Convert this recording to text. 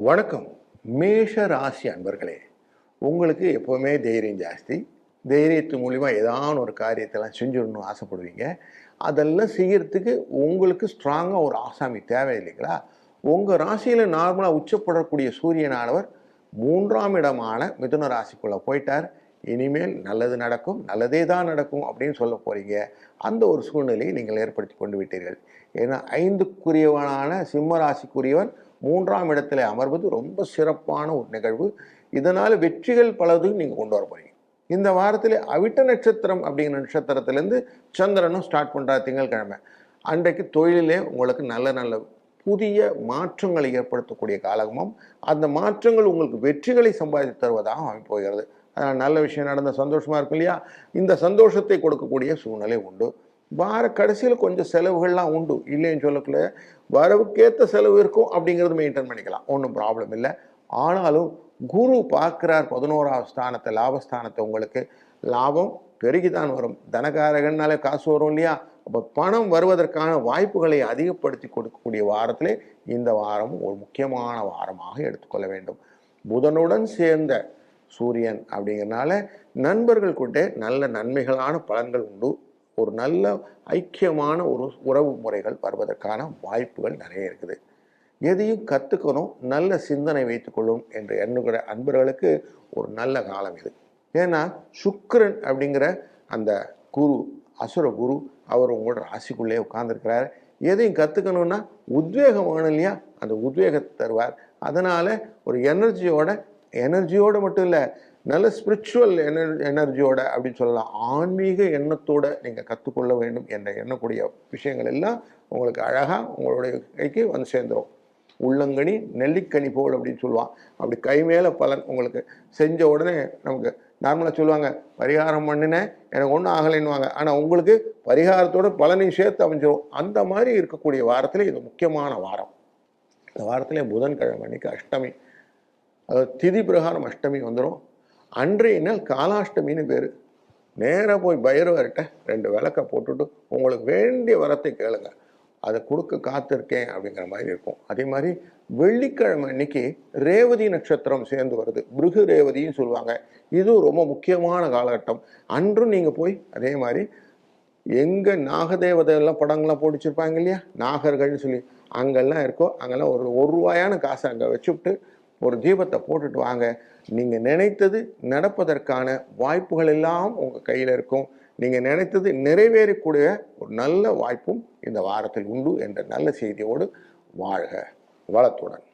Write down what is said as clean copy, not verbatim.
வணக்கம். மேஷ ராசி அன்பர்களே, உங்களுக்கு எப்போவுமே தைரியம் ஜாஸ்தி. தைரியத்து மூலிமா ஏதாவது ஒரு காரியத்தெல்லாம் செஞ்சிடணும்னு ஆசைப்படுவீங்க. அதெல்லாம் செய்யறதுக்கு உங்களுக்கு ஸ்ட்ராங்காக ஒரு ஆசாமி தேவை இல்லைங்களா? உங்கள் ராசியில் நார்மலாக உச்சப்படக்கூடிய சூரியனானவர் 3ஆம் இடமான மிதுன ராசிக்குள்ளே போயிட்டார். இனிமேல் நல்லது நடக்கும், நல்லதே தான் நடக்கும் அப்படின்னு சொல்ல போகிறீங்க. அந்த ஒரு சூழ்நிலையை நீங்கள் ஏற்படுத்தி கொண்டு விட்டீர்கள். ஏன்னா 5க்குரியவனான சிம்ம ராசிக்குரியவன் 3ஆம் இடத்துல அமர்வது ரொம்ப சிறப்பான ஒரு நிகழ்வு. இதனால் வெற்றிகள் பலதும் நீங்கள் கொண்டு வர போறீங்க. இந்த வாரத்தில் அவிட்ட நட்சத்திரம் அப்படிங்கிற நட்சத்திரத்திலேருந்து சந்திரனும் ஸ்டார்ட் பண்ணுறார் திங்கட்கிழமை. அன்றைக்கு தொழிலே உங்களுக்கு நல்ல நல்ல புதிய மாற்றங்களை ஏற்படுத்தக்கூடிய காலகமும், அந்த மாற்றங்கள் உங்களுக்கு வெற்றிகளை சம்பாதித்து தருவதாக அமைப்போகிறது. நல்ல விஷயம் நடந்த சந்தோஷமாக இருக்கும் இல்லையா? இந்த சந்தோஷத்தை கொடுக்கக்கூடிய சூழ்நிலை உண்டு. வார கடைசியில் கொஞ்சம் செலவுகள்லாம் உண்டு, இல்லைன்னு சொல்லக்குள்ள வரவுக்கேற்ற செலவு இருக்கும் அப்படிங்கிறது மெயின்டைன் பண்ணிக்கலாம், ஒன்றும் ப்ராப்ளம் இல்லை. ஆனாலும் குரு பார்க்குறார் 11ஆவது ஸ்தானத்தை, லாபஸ்தானத்தை. உங்களுக்கு லாபம் பெருகிதான் வரும். தனகாரகன்னாலே காசு வரும் இல்லையா? அப்போ பணம் வருவதற்கான வாய்ப்புகளை அதிகப்படுத்தி கொடுக்கக்கூடிய வாரத்திலே இந்த வாரம் ஒரு முக்கியமான வாரமாக எடுத்துக்கொள்ள வேண்டும். புதனுடன் சேர்ந்த சூரியன் அப்படிங்கிறனால நண்பர்கள் கூட நல்ல நன்மைகளான பலன்கள் உண்டு. ஒரு நல்ல ஐக்கியமான ஒரு உறவு முறைகள் வருவதற்கான வாய்ப்புகள் நிறைய இருக்குது. எதையும் கற்றுக்கணும், நல்ல சிந்தனை வைத்துக்கொள்ளும் என்று எண்ணுகிற அன்பர்களுக்கு ஒரு நல்ல காலம் இது. ஏன்னா சுக்கிரன் அப்படிங்கிற அந்த குரு, அசுர குரு, அவர் உங்களோட ராசிக்குள்ளே உட்கார்ந்துருக்கிறார். எதையும் கற்றுக்கணும்னா உத்வேகம் வேணும் இல்லையா? அந்த உத்வேகத்தை தருவார். அதனால் ஒரு எனர்ஜியோடு மட்டும் இல்லை, நல்ல ஸ்பிரிச்சுவல் எனர்ஜியோட அப்படின்னு சொல்லலாம், ஆன்மீக எண்ணத்தோடு நீங்கள் கற்றுக்கொள்ள வேண்டும் என்ற எண்ணக்கூடிய விஷயங்கள் எல்லாம் உங்களுக்கு அழகாக உங்களுடைய கைக்கு வந்து சேர்ந்துடும். உள்ளங்கனி நெல்லிக்கனி போல் அப்படின்னு சொல்லுவான். அப்படி கை மேலே பலன் உங்களுக்கு செஞ்ச உடனே நமக்கு நார்மலாக சொல்லுவாங்க, பரிகாரம் பண்ணினேன் எனக்கு ஒன்றும் ஆகலைன்னுவாங்க. ஆனால் உங்களுக்கு பரிகாரத்தோட பலனையும் சேர்த்து அமைஞ்சிடும். அந்த மாதிரி இருக்கக்கூடிய வாரத்தில் இது முக்கியமான வாரம். இந்த வாரத்திலே புதன்கிழமை அன்னைக்கு அஷ்டமி, அதாவது திதி பிரகாரம் அஷ்டமி வந்துடும். அன்றைய நாள் காலாஷ்டமின்னு பேர். நேராக போய் பைரவர்கிட்ட 2 விளக்கை போட்டுட்டு உங்களுக்கு வேண்டிய வரத்தை கேளுங்க, அதை கொடுக்க காத்திருக்கேன் அப்படிங்கிற மாதிரி இருக்கும். அதே மாதிரி வெள்ளிக்கிழமை அன்னைக்கு ரேவதி நட்சத்திரம் சேர்ந்து வருது, பிருகு ரேவதின்னு சொல்லுவாங்க. இது ரொம்ப முக்கியமான காலகட்டம். அன்றும் நீங்கள் போய் அதே மாதிரி எங்கே நாகதேவதையெல்லாம் படங்கள்லாம் போட்டுச்சிருப்பாங்க இல்லையா, நாகர்கள்னு சொல்லி, அங்கெல்லாம் இருக்கோ அங்கெல்லாம் ஒரு ரூபாயான காசை அங்கே வச்சுவிட்டு ஒரு தீபத்தை போட்டுட்டு வாங்க. நீங்கள் நினைத்தது நடப்பதற்கான வாய்ப்புகள் எல்லாம் உங்கள் கையில் இருக்கும். நீங்கள் நினைத்தது நிறைவேறக்கூடிய ஒரு நல்ல வாய்ப்பும் இந்த வாரத்தில் உண்டு என்ற நல்ல செய்தியோடு வாழ்க வளத்துடன்.